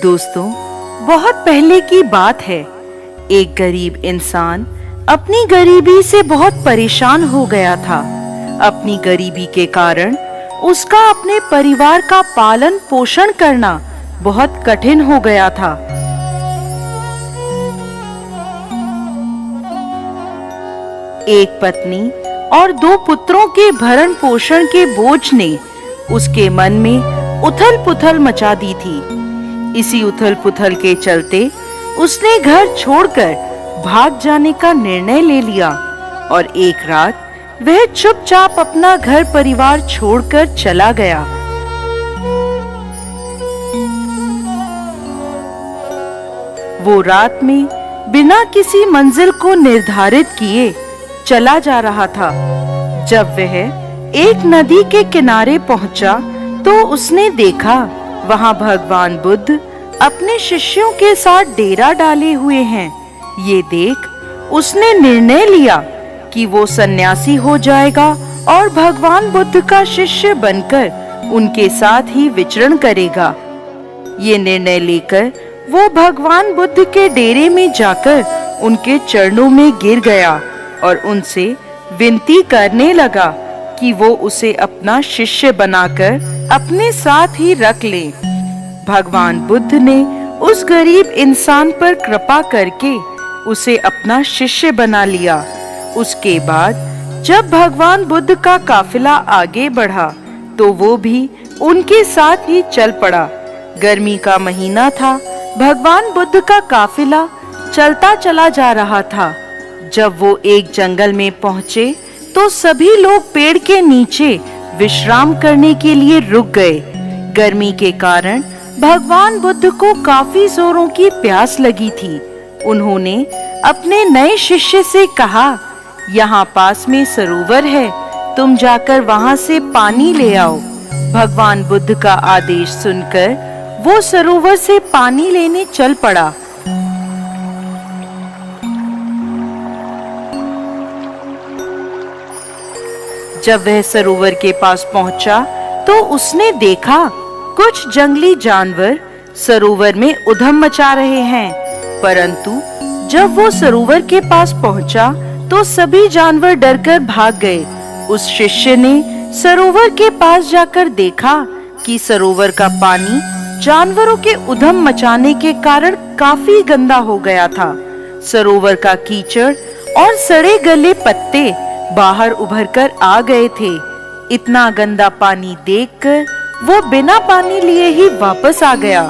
दोस्तों, बहुत पहले की बात है। एक गरीब इंसान अपनी गरीबी से बहुत परेशान हो गया था। अपनी गरीबी के कारण उसका अपने परिवार का पालन पोषण करना बहुत कठिन हो गया था। एक पत्नी और 2 पुत्रों के भरण पोषण के बोझ ने उसके मन में उथल पुथल मचा दी थी। इसी उथल पुथल के चलते उसने घर छोड़कर भाग जाने का निर्णय ले लिया और एक रात वह चुपचाप अपना घर परिवार छोड़कर चला गया। वो रात में बिना किसी मंजिल को निर्धारित किए चला जा रहा था। जब वह एक नदी के किनारे पहुंचा तो उसने देखा वहां भगवान बुद्ध अपने शिष्यों के साथ डेरा डाले हुए हैं। ये देख उसने निर्णय लिया कि वो सन्यासी हो जाएगा और भगवान बुद्ध का शिष्य बनकर उनके साथ ही विचरण करेगा। ये निर्णय लेकर वो भगवान बुद्ध के डेरे में जाकर उनके चरणों में गिर गया और उनसे विनती करने लगा कि वो उसे अपना शिष्य बनाकर अपने साथ ही रख ले। भगवान बुद्ध ने उस गरीब इंसान पर कृपा करके उसे अपना शिष्य बना लिया। उसके बाद जब भगवान बुद्ध का काफिला आगे बढ़ा तो वो भी उनके साथ ही चल पड़ा। गर्मी का महीना था। भगवान बुद्ध का काफिला चलता चला जा रहा था। जब वो एक जंगल में पहुंचे तो सभी लोग पेड़ के नीचे विश्राम करने के लिए रुक गए। गर्मी के कारण भगवान बुद्ध को काफी जोरों की प्यास लगी थी। उन्होंने अपने नए शिष्य से कहा, यहाँ पास में सरोवर है, तुम जाकर वहां से पानी ले आओ। भगवान बुद्ध का आदेश सुनकर वो सरोवर से पानी लेने चल पड़ा। जब वह सरोवर के पास पहुंचा तो उसने देखा कुछ जंगली जानवर सरोवर में उधम मचा रहे हैं। परंतु जब वो सरोवर के पास पहुंचा तो सभी जानवर डरकर भाग गए। उस शिष्य ने सरोवर के पास जाकर देखा कि सरोवर का पानी जानवरों के उधम मचाने के कारण काफी गंदा हो गया था। सरोवर का कीचड़ और सड़े गले पत्ते बाहर उभरकर आ गए थे। इतना गंदा पानी देखकर वो बिना पानी लिए ही वापस आ गया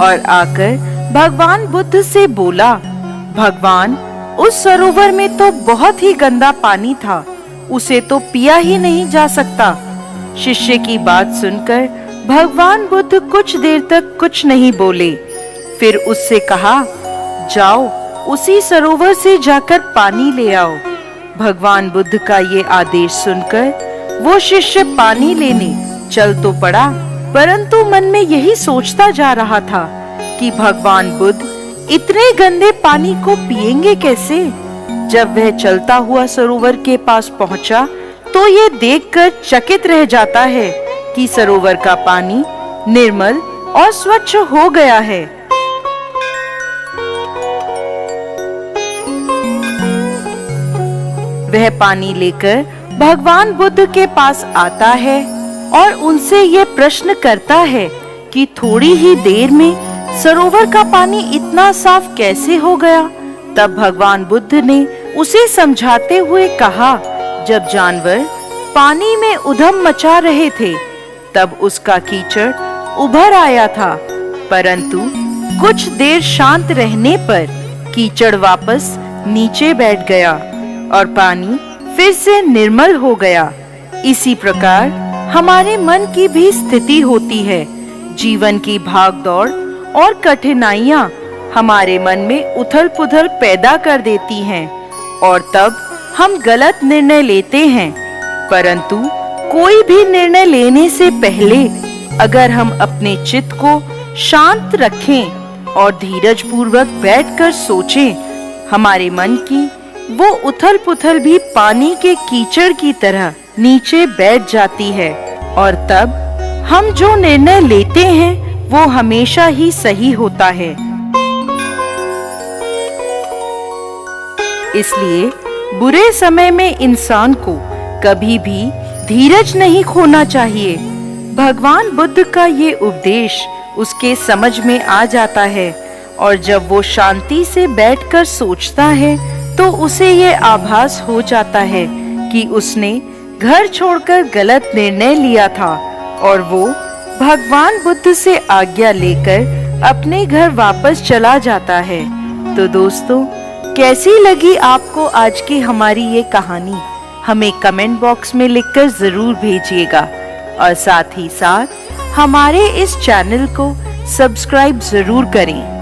और आकर भगवान बुद्ध से बोला, भगवान, उस सरोवर में तो बहुत ही गंदा पानी था, उसे तो पिया ही नहीं जा सकता। शिष्य की बात सुनकर भगवान बुद्ध कुछ देर तक कुछ नहीं बोले। फिर उससे कहा, जाओ उसी सरोवर से जाकर पानी ले आओ। भगवान बुद्ध का ये आदेश सुनकर वो शिष्य पानी लेने चल तो पड़ा, परंतु मन में यही सोचता जा रहा था कि भगवान बुद्ध इतने गंदे पानी को पिएंगे कैसे। जब वह चलता हुआ सरोवर के पास पहुंचा तो ये देखकर चकित रह जाता है कि सरोवर का पानी निर्मल और स्वच्छ हो गया है। वह पानी लेकर भगवान बुद्ध के पास आता है और उनसे ये प्रश्न करता है कि थोड़ी ही देर में सरोवर का पानी इतना साफ कैसे हो गया। तब भगवान बुद्ध ने उसे समझाते हुए कहा, जब जानवर पानी में उधम मचा रहे थे तब उसका कीचड़ उभर आया था, परंतु कुछ देर शांत रहने पर कीचड़ वापस नीचे बैठ गया और पानी फिर से निर्मल हो गया। इसी प्रकार हमारे मन की भी स्थिति होती है। जीवन की भागदौड़ और कठिनाइयां हमारे मन में उथल पुथल पैदा कर देती हैं और तब हम गलत निर्णय लेते हैं। परंतु कोई भी निर्णय लेने से पहले अगर हम अपने चित्त को शांत रखें और धीरज पूर्वक बैठकर सोचें, हमारे मन की वो उथल पुथल भी पानी के कीचड़ की तरह नीचे बैठ जाती है और तब हम जो निर्णय लेते हैं वो हमेशा ही सही होता है। इसलिए बुरे समय में इंसान को कभी भी धीरज नहीं खोना चाहिए। भगवान बुद्ध का ये उपदेश उसके समझ में आ जाता है और जब वो शांति से बैठकर सोचता है तो उसे ये आभास हो जाता है कि उसने घर छोड़कर गलत निर्णय लिया था और वो भगवान बुद्ध से आज्ञा लेकर अपने घर वापस चला जाता है। तो दोस्तों, कैसी लगी आपको आज की हमारी ये कहानी? हमें कमेंट बॉक्स में लिखकर जरूर भेजिएगा और साथ ही साथ हमारे इस चैनल को सब्सक्राइब जरूर करें।